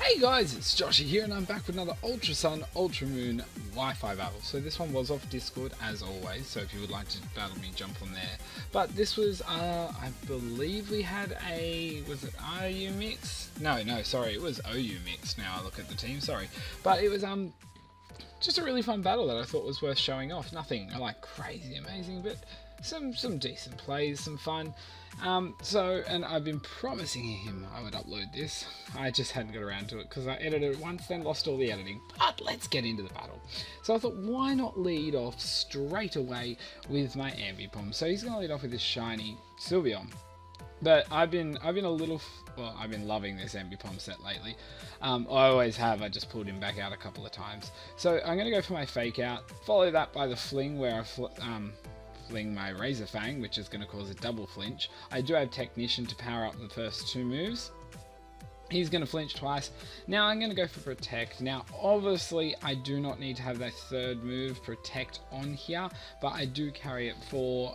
Hey guys, it's Joshy here and I'm back with another Ultra Sun, Ultra Moon Wi-Fi battle. So this one was off Discord as always, so if you would like to battle me, jump on there. But this was, I believe we had a, was it RU mix? No, sorry, it was OU mix now I look at the team, sorry. But it was just a really fun battle that I thought was worth showing off. Nothing like crazy amazing, but some decent plays, some fun. And I've been promising him I would upload this. I just hadn't got around to it because I edited it once, then lost all the editing. But let's get into the battle. So I thought, why not lead off straight away with my Ambipom? So he's going to lead off with this shiny Sylveon. But I've been loving this Ambipom set lately. I always have. I just pulled him back out a couple of times. So I'm going to go for my fake out. Follow that by the fling where I fling my Razor Fang, which is going to cause a double flinch. I do have Technician to power up the first two moves. He's going to flinch twice. Now I'm going to go for Protect. Now obviously I do not need to have that third move, Protect, on here, but I do carry it for,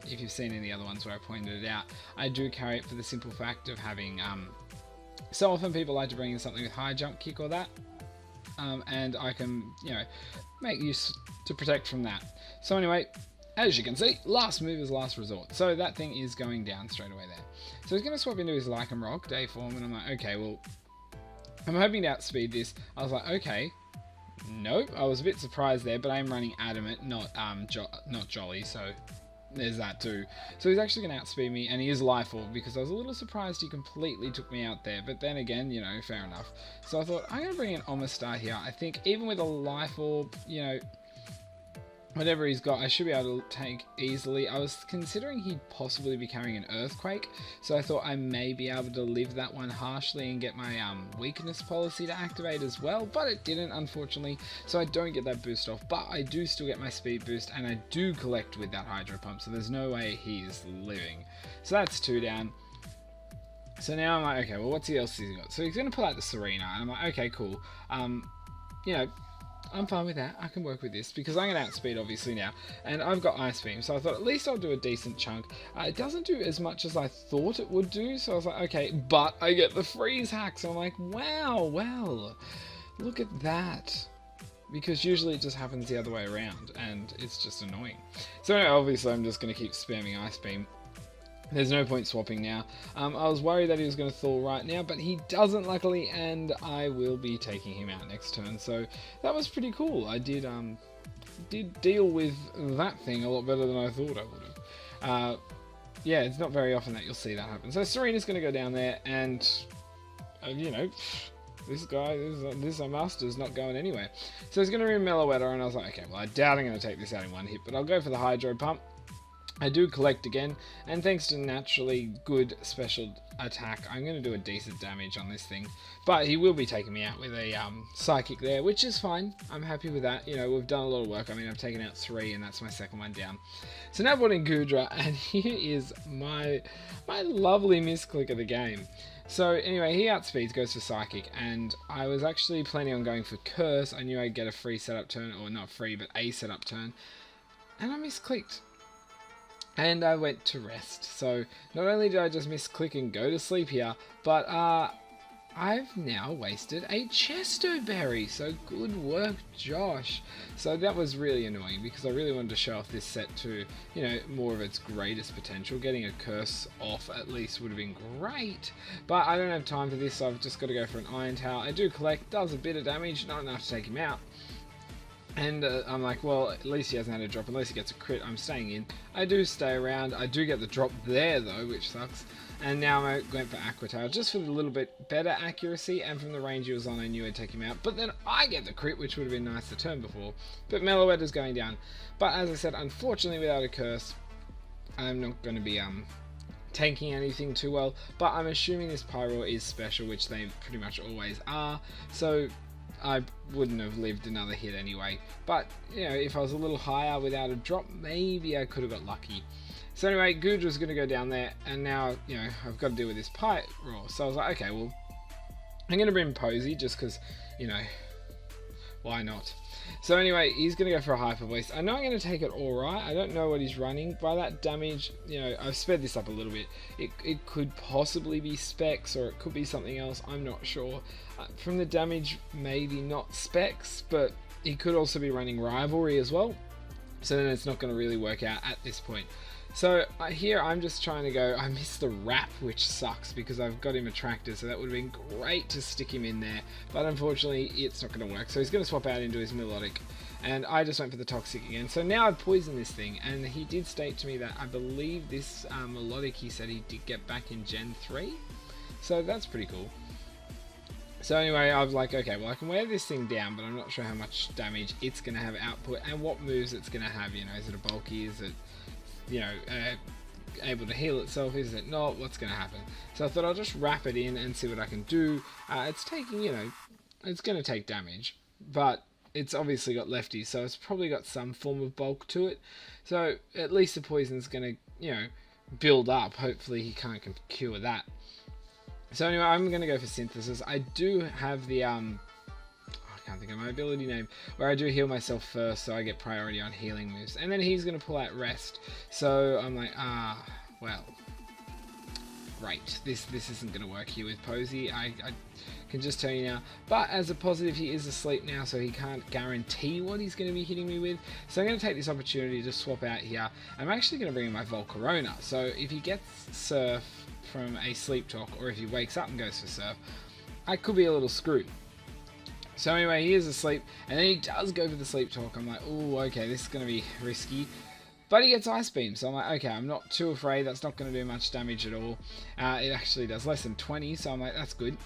if you've seen any other ones where I pointed it out, I do carry it for the simple fact of having, so often people like to bring in something with high jump kick or that, and I can, make use to protect from that. So anyway, as you can see, last move is last resort. So that thing is going down straight away there. So he's going to swap into his Lycanroc, day form, and I'm like, okay, well, I'm hoping to outspeed this. I was like, okay, nope. I was a bit surprised there, but I'm running Adamant, not Jolly, so there's that too. So he's actually going to outspeed me, and he is Life Orb, because I was a little surprised he completely took me out there. But then again, fair enough. So I thought, I'm going to bring in Omastar here. I think even with a Life Orb, whatever he's got, I should be able to take easily. I was considering he'd possibly be carrying an Earthquake, so I thought I may be able to live that one harshly and get my weakness policy to activate as well, but it didn't, unfortunately, so I don't get that boost off, but I do still get my speed boost, and I do collect with that Hydro Pump, so there's no way he's living. So that's two down. So now I'm like, okay, well, what's else he's got? So he's going to pull out the Serena, and I'm like, okay, cool. I'm fine with that. I can work with this because I'm going to outspeed obviously now, and I've got Ice Beam, so I thought at least I'll do a decent chunk. It doesn't do as much as I thought it would do, so I was like, okay, but I get the freeze hack, so I'm like, wow, well, look at that. Because usually it just happens the other way around, and it's just annoying. So anyway, obviously I'm just going to keep spamming Ice Beam. There's no point swapping now. I was worried that he was going to thaw right now, but he doesn't luckily, and I will be taking him out next turn. So that was pretty cool. I did deal with that thing a lot better than I thought I would have. Yeah, it's not very often that you'll see that happen. So Serena's going to go down there, and this guy, this Master's not going anywhere. So he's going to bring Meloetta, and I was like, okay, well I doubt I'm going to take this out in one hit, but I'll go for the Hydro Pump. I do collect again, and thanks to naturally good special attack, I'm going to do a decent damage on this thing. But he will be taking me out with a Psychic there, which is fine. I'm happy with that. We've done a lot of work. I mean, I've taken out 3, and that's my second one down. So now I've brought in Goodra, and here is my lovely misclick of the game. So anyway, he outspeeds, goes for Psychic, and I was actually planning on going for Curse. I knew I'd get a free setup turn, or not free, but a setup turn, and I misclicked. And I went to rest. So not only did I just misclick and go to sleep here, but I've now wasted a Chesto Berry. So good work, Josh. So that was really annoying because I really wanted to show off this set to, more of its greatest potential. Getting a Curse off at least would have been great. But I don't have time for this, so I've just got to go for an Iron Tail. I do collect, does a bit of damage, not enough to take him out. And I'm like, well, at least he hasn't had a drop. Unless he gets a crit, I'm staying in. I do stay around. I do get the drop there, though, which sucks. And now I went for Aqua Tail, just for a little bit better accuracy. And from the range he was on, I knew I'd take him out. But then I get the crit, which would have been nice the turn before. But Meloetta's going down. But as I said, unfortunately, without a Curse, I'm not going to be tanking anything too well. But I'm assuming this Pyroar is special, which they pretty much always are. So I wouldn't have lived another hit anyway, but if I was a little higher without a drop, maybe I could have got lucky. So anyway, Goodra's going to go down there, and now I've got to deal with this Pyroar. So I was like, okay, well, I'm going to bring Posey just because Why not? So anyway, he's going to go for a Hyper Voice. I know I'm going to take it alright. I don't know what he's running. By that damage, you know, I've sped this up a little bit. It could possibly be Specs, or it could be something else. I'm not sure. From the damage, maybe not Specs, but he could also be running Rivalry as well. So then it's not going to really work out at this point. So here I'm just trying to go, I missed the wrap, which sucks because I've got him attracted, so that would have been great to stick him in there, but unfortunately it's not going to work. So he's going to swap out into his Melodic, and I just went for the Toxic again. So now I've poisoned this thing, and he did state to me that I believe this Melodic, he said he did get back in Gen 3, so that's pretty cool. So anyway, I was like, okay, well I can wear this thing down, but I'm not sure how much damage it's going to have output, and what moves it's going to have, you know, is it a bulky, is it, you know, able to heal itself, is it not, what's going to happen? So I thought I'll just wrap it in and see what I can do. It's taking, you know, it's going to take damage, but it's obviously got lefties, so it's probably got some form of bulk to it. So at least the poison's going to, you know, build up. Hopefully he can't cure that. So anyway, I'm going to go for Synthesis. I do have the, I can't think of my ability name, where I do heal myself first, so I get priority on healing moves. And then he's going to pull out Rest. So I'm like, well, great. This isn't going to work here with Posey. I can just tell you now. But as a positive, he is asleep now, so he can't guarantee what he's going to be hitting me with. So I'm going to take this opportunity to swap out here. I'm actually going to bring in my Volcarona. So if he gets Surf from a Sleep Talk, or if he wakes up and goes for Surf, I could be a little screwed. So anyway, he is asleep, and then he does go for the Sleep Talk. I'm like, oh, okay, this is going to be risky. But he gets Ice Beam, so I'm like, okay, I'm not too afraid. That's not going to do much damage at all. It actually does less than 20, so I'm like, that's good.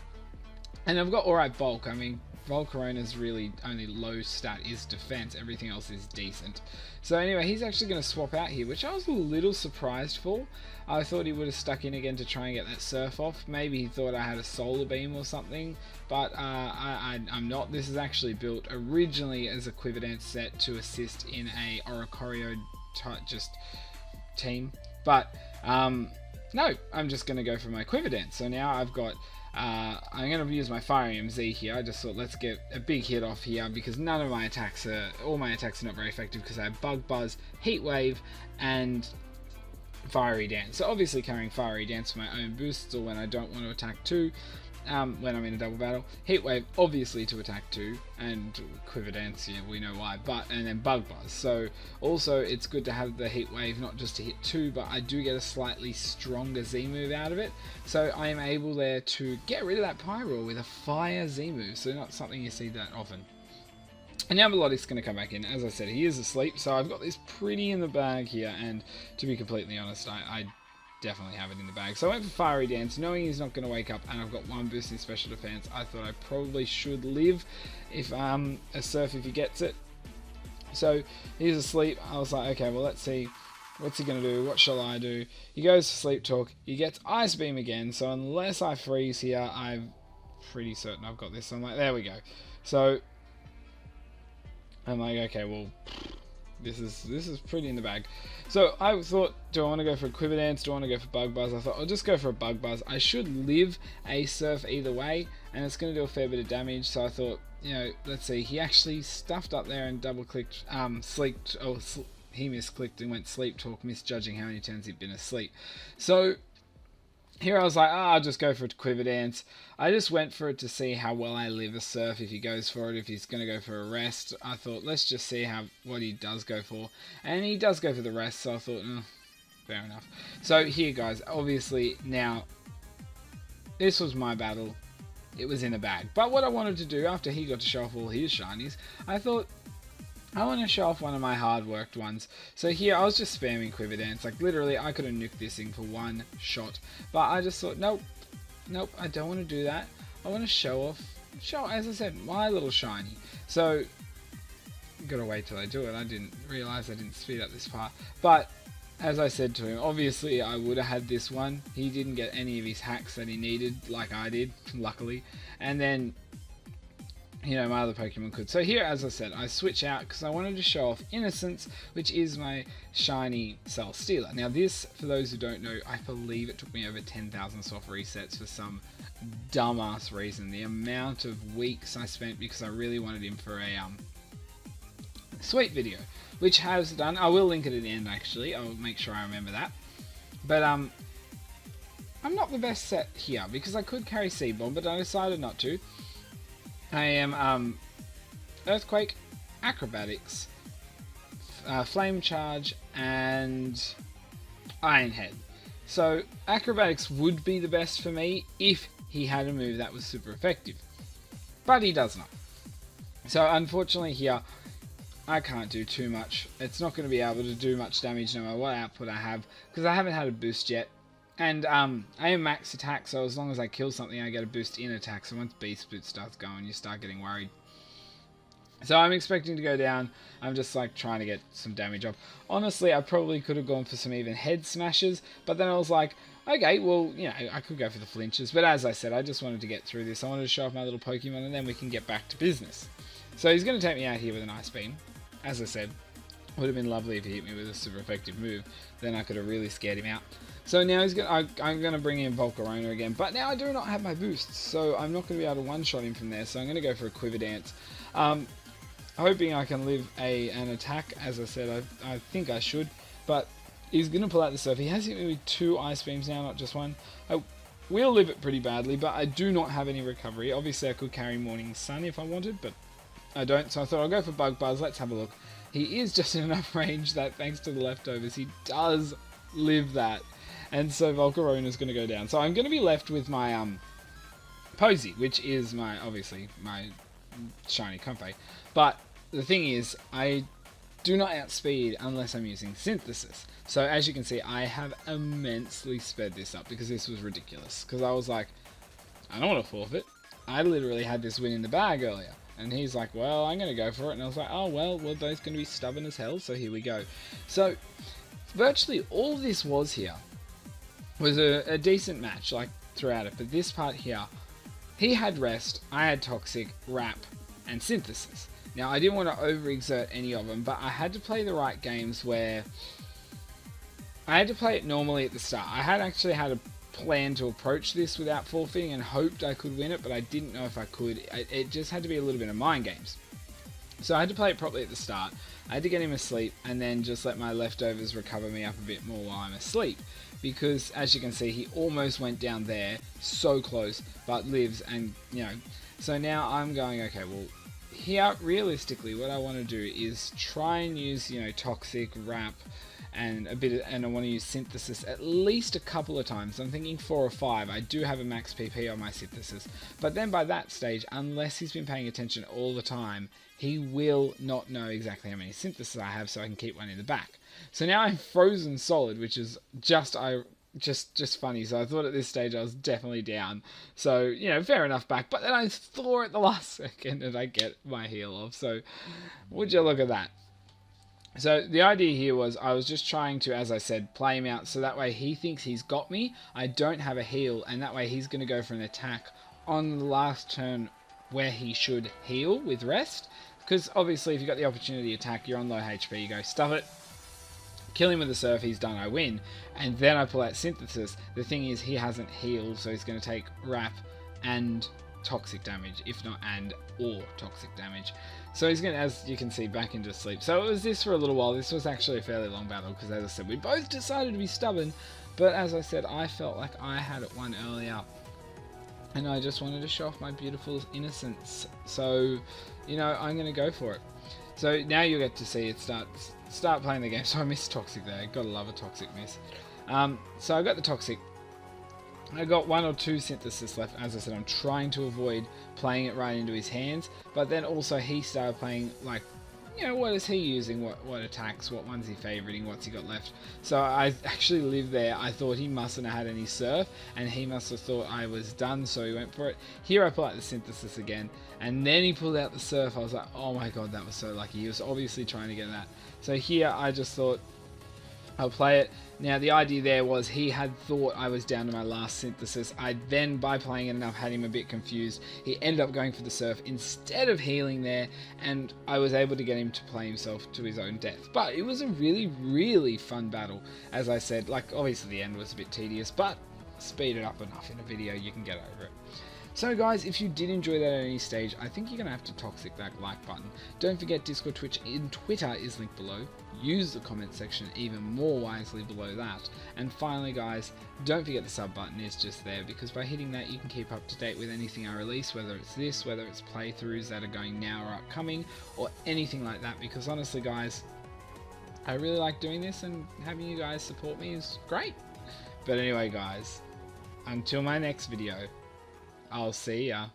And I've got alright bulk. I mean, Volcarona's really only low stat is defense. Everything else is decent. So anyway, he's actually going to swap out here, which I was a little surprised for. I thought he would have stuck in again to try and get that Surf off. Maybe he thought I had a Solar Beam or something, but I'm not. This is actually built originally as a Quiver Dance set to assist in a Oricorio just team. But no, I'm just going to go for my Quiver Dance. So now I've got I'm going to use my Fire MZ here. I just thought, let's get a big hit off here, because none of my attacks all my attacks are not very effective, because I have Bug Buzz, Heat Wave, and Fiery Dance. So obviously carrying Fiery Dance for my own boosts, or when I don't want to attack 2, when I'm in a double battle. Heat Wave obviously to attack 2, and Quiver Dance, yeah, we know why, and then Bug Buzz. So also it's good to have the Heat Wave not just to hit 2, but I do get a slightly stronger Z move out of it. So I am able there to get rid of that Pyroar with a Fire Z move, so not something you see that often. And now Melodic's going to come back in. As I said, he is asleep, so I've got this pretty in the bag here, and to be completely honest, I definitely have it in the bag. So I went for Fiery Dance, knowing he's not going to wake up, and I've got 1 boost in Special Defense. I thought I probably should live if a Surf if he gets it. So he's asleep. I was like, okay, well, let's see. What's he going to do? What shall I do? He goes to Sleep Talk. He gets Ice Beam again, so unless I freeze here, I'm pretty certain I've got this. So I'm like, there we go. So I'm like, okay, well, this is pretty in the bag. So I thought, do I want to go for a Quiver Dance? Do I want to go for Bug Buzz? I thought I'll just go for a Bug Buzz. I should live a Surf either way, and it's going to do a fair bit of damage. So I thought, you know, let's see. He actually stuffed up there and double clicked, he misclicked and went Sleep Talk, misjudging how many turns he'd been asleep. So here I was like, I'll just go for a Quiver Dance. I just went for it to see how well I live a Surf, if he goes for it, if he's going to go for a Rest. I thought, let's just see what he does go for. And he does go for the Rest, so I thought, fair enough. So here, guys, obviously now, this was my battle. It was in a bag. But what I wanted to do, after he got to show off all his shinies, I thought, I want to show off one of my hard-worked ones. So here, I was just spamming Quiver Dance. Like, literally, I could have nuked this thing for 1 shot. But I just thought, nope, I don't want to do that. I want to show off, as I said, my little shiny. So, gotta wait till I do it. I didn't realise I didn't speed up this part. But, as I said to him, obviously, I would have had this one. He didn't get any of his hacks that he needed, like I did, luckily. And then you know, my other Pokemon could. So here, as I said, I switch out because I wanted to show off Innocence, which is my shiny Cell Stealer. Now this, for those who don't know, I believe it took me over 10,000 soft resets for some dumbass reason. The amount of weeks I spent because I really wanted him for a sweet video, which has done. I will link it at the end actually, I'll make sure I remember that. But I'm not the best set here because I could carry Seed Bomb, but I decided not to. I am Earthquake, Acrobatics, Flame Charge, and Iron Head. So Acrobatics would be the best for me if he had a move that was super effective, but he does not. So unfortunately here, I can't do too much. It's not going to be able to do much damage no matter what output I have, because I haven't had a boost yet. And I am max attack, so as long as I kill something, I get a boost in attack. So once Beast Boot starts going, you start getting worried. So I'm expecting to go down. I'm just like trying to get some damage up. Honestly, I probably could have gone for some even head smashes, but then I was like, okay, well, you know, I could go for the flinches. But as I said, I just wanted to get through this. I wanted to show off my little Pokemon, and then we can get back to business. So he's going to take me out here with an Ice Beam. As I said, would have been lovely if he hit me with a super effective move. Then I could have really scared him out. So now I'm going to bring in Volcarona again, but now I do not have my boosts, so I'm not going to be able to one-shot him from there, so I'm going to go for a Quiver Dance. Hoping I can live an attack, as I said, I think I should, but he's going to pull out the Surf. He has hit me with 2 Ice Beams now, not just 1. I will live it pretty badly, but I do not have any recovery. Obviously I could carry Morning Sun if I wanted, but I don't, so I thought I'll go for Bug Buzz. Let's have a look. He is just in enough range that thanks to the leftovers, he does live that. And so Volcarona is going to go down. So I'm going to be left with my Posey, which is obviously my shiny Comfey. But the thing is, I do not outspeed unless I'm using Synthesis. So as you can see, I have immensely sped this up because this was ridiculous. Because I was like, I don't want to forfeit. I literally had this win in the bag earlier. And he's like, well, I'm going to go for it. And I was like, oh, well, we're both going to be stubborn as hell. So here we go. So virtually all this was here was a decent match, like, throughout it. But this part here, he had Rest, I had Toxic, Wrap, and Synthesis. Now, I didn't want to overexert any of them, but I had to play the right games where I had to play it normally at the start. I had actually had a plan to approach this without forfeiting and hoped I could win it, but I didn't know if I could. It just had to be a little bit of mind games. So I had to play it properly at the start. I had to get him asleep and then just let my leftovers recover me up a bit more while I'm asleep. Because as you can see, he almost went down there, so close, but lives, and you know. So now I'm going, okay, well, here realistically what I want to do is try and use, you know, Toxic, Wrap, and I want to use Synthesis at least a couple of times. I'm thinking 4 or 5. I do have a max PP on my Synthesis, but then by that stage, unless he's been paying attention all the time, he will not know exactly how many Synthesis I have, so I can keep one in the back. So now I'm frozen solid, which is just funny. So I thought at this stage I was definitely down. So, you know, fair enough back. But then I thaw at the last second and I get my heal off. So would you look at that? So the idea here was I was just trying to, as I said, play him out so that way he thinks he's got me. I don't have a heal, and that way he's going to go for an attack on the last turn where he should heal with Rest. Because obviously if you've got the opportunity to attack, you're on low HP, you go stuff it, kill him with a Surf, he's done, I win. And then I pull out Synthesis. The thing is, he hasn't healed, so he's going to take Wrap and Toxic damage, if not and or Toxic damage. So he's going to, as you can see, back into sleep. So it was this for a little while. This was actually a fairly long battle because, as I said, we both decided to be stubborn. But as I said, I felt like I had it won earlier. And I just wanted to show off my beautiful innocence. So, you know, I'm going to go for it. So now you'll get to see it start playing the game. So I missed Toxic there. Gotta love a Toxic miss. So I got the Toxic. I got 1 or 2 Synthesis left. As I said, I'm trying to avoid playing it right into his hands. But then also he started playing, like, you know, what is he using? What attacks? What one's he favoriting? What's he got left? So I actually lived there. I thought he mustn't have had any Surf, and he must have thought I was done, so he went for it. Here I pull out the Synthesis again, and then he pulled out the Surf. I was like, oh my god, that was so lucky. He was obviously trying to get that. So here I just thought, I'll play it. Now, the idea there was he had thought I was down to my last synthesis. I then, by playing it enough, had him a bit confused. He ended up going for the surf instead of healing there, and I was able to get him to play himself to his own death. But it was a really, really fun battle. As I said, like, obviously the end was a bit tedious, but speed it up enough in a video, you can get over it. So guys, if you did enjoy that at any stage, I think you're going to have to toxic that like button. Don't forget Discord, Twitch, and Twitter is linked below. Use the comment section even more wisely below that. And finally guys, don't forget the sub button is just there, because by hitting that you can keep up to date with anything I release, whether it's this, whether it's playthroughs that are going now or upcoming, or anything like that, because honestly guys, I really like doing this, and having you guys support me is great. But anyway guys, until my next video, I'll see ya.